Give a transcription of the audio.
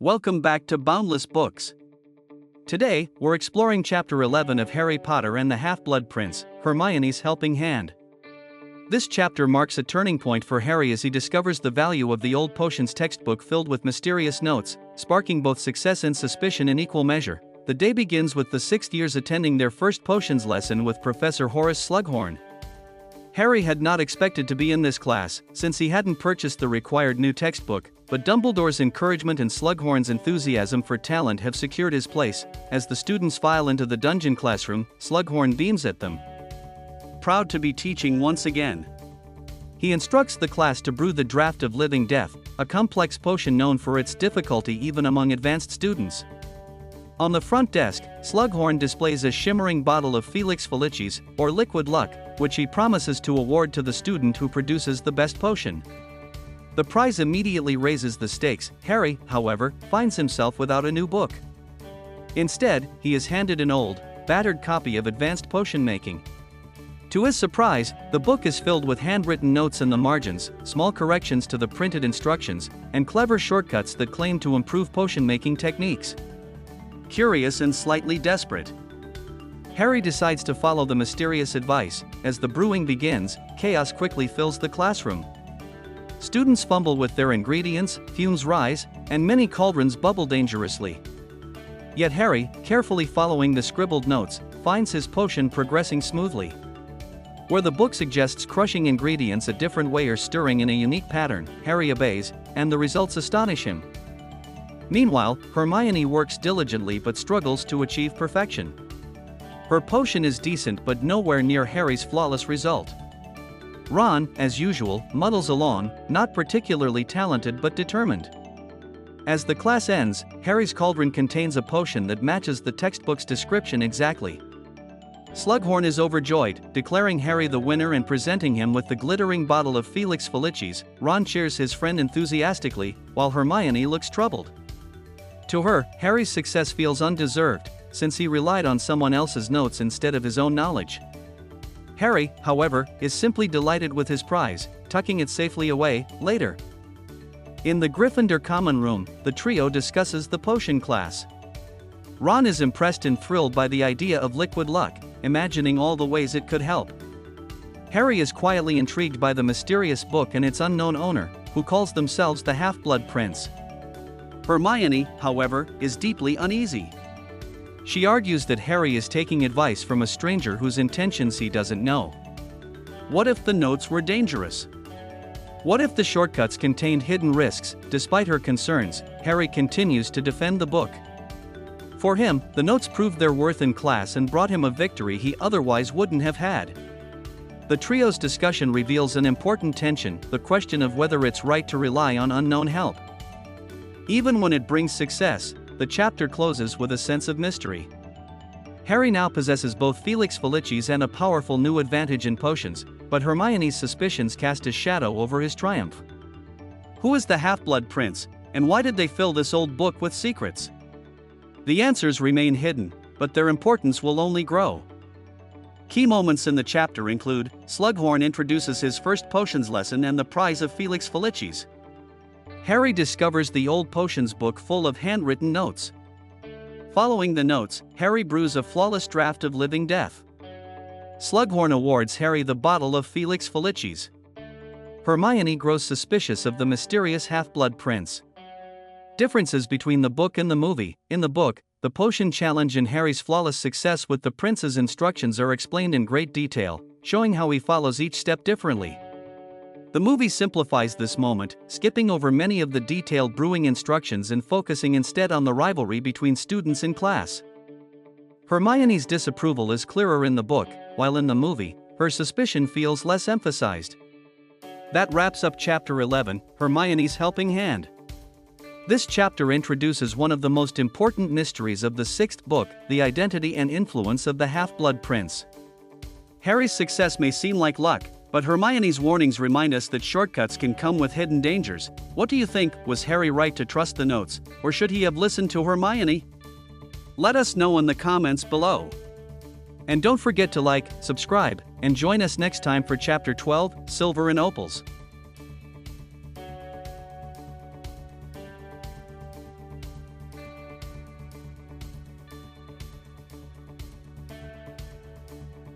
Welcome back to Boundless Books. Today, we're exploring Chapter 11 of Harry Potter and the Half-Blood Prince, Hermione's Helping Hand. This chapter marks a turning point for Harry as he discovers the value of the old potions textbook filled with mysterious notes, sparking both success and suspicion in equal measure. The day begins with the sixth years attending their first potions lesson with Professor Horace Slughorn. Harry had not expected to be in this class, since he hadn't purchased the required new textbook, but Dumbledore's encouragement and Slughorn's enthusiasm for talent have secured his place. As the students file into the dungeon classroom, Slughorn beams at them. Proud to be teaching once again. He instructs the class to brew the Draught of Living Death, a complex potion known for its difficulty even among advanced students. On the front desk, Slughorn displays a shimmering bottle of Felix Felicis, or liquid luck, which he promises to award to the student who produces the best potion. The prize immediately raises the stakes. Harry, however, finds himself without a new book. Instead, he is handed an old, battered copy of Advanced Potion Making. To his surprise, the book is filled with handwritten notes in the margins, small corrections to the printed instructions, and clever shortcuts that claim to improve potion-making techniques. Curious and slightly desperate, Harry decides to follow the mysterious advice. As the brewing begins, chaos quickly fills the classroom. Students fumble with their ingredients, fumes rise, and many cauldrons bubble dangerously. Yet Harry, carefully following the scribbled notes, finds his potion progressing smoothly. Where the book suggests crushing ingredients a different way or stirring in a unique pattern, Harry obeys, and the results astonish him. Meanwhile, Hermione works diligently but struggles to achieve perfection. Her potion is decent but nowhere near Harry's flawless result. Ron, as usual, muddles along, not particularly talented but determined. As the class ends, Harry's cauldron contains a potion that matches the textbook's description exactly. Slughorn is overjoyed, declaring Harry the winner and presenting him with the glittering bottle of Felix Felicis. Ron cheers his friend enthusiastically, while Hermione looks troubled. To her, Harry's success feels undeserved, since he relied on someone else's notes instead of his own knowledge. Harry, however, is simply delighted with his prize, tucking it safely away. Later, in the Gryffindor common room, the trio discusses the potion class. Ron is impressed and thrilled by the idea of liquid luck, imagining all the ways it could help. Harry is quietly intrigued by the mysterious book and its unknown owner, who calls themselves the Half-Blood Prince. Hermione, however, is deeply uneasy. She argues that Harry is taking advice from a stranger whose intentions he doesn't know. What if the notes were dangerous? What if the shortcuts contained hidden risks? Despite her concerns, Harry continues to defend the book. For him, the notes proved their worth in class and brought him a victory he otherwise wouldn't have had. The trio's discussion reveals an important tension, the question of whether it's right to rely on unknown help. Even when it brings success, the chapter closes with a sense of mystery. Harry now possesses both Felix Felicis and a powerful new advantage in potions, but Hermione's suspicions cast a shadow over his triumph. Who is the Half-Blood Prince, and why did they fill this old book with secrets? The answers remain hidden, but their importance will only grow. Key moments in the chapter include: Slughorn introduces his first potions lesson and the prize of Felix Felicis. Harry discovers the old potions book full of handwritten notes. Following the notes, Harry brews a flawless draught of living death. Slughorn awards Harry the bottle of Felix Felicis. Hermione grows suspicious of the mysterious Half-Blood Prince. Differences between the book and the movie. In the book, the potion challenge and Harry's flawless success with the prince's instructions are explained in great detail, showing how he follows each step differently. The movie simplifies this moment, skipping over many of the detailed brewing instructions and focusing instead on the rivalry between students in class. Hermione's disapproval is clearer in the book, while in the movie, her suspicion feels less emphasized. That wraps up Chapter 11, Hermione's Helping Hand. This chapter introduces one of the most important mysteries of the sixth book, the identity and influence of the Half-Blood Prince. Harry's success may seem like luck, but Hermione's warnings remind us that shortcuts can come with hidden dangers. What do you think? Was Harry right to trust the notes, or should he have listened to Hermione? Let us know in the comments below. And don't forget to like, subscribe, and join us next time for Chapter 12, Silver and Opals.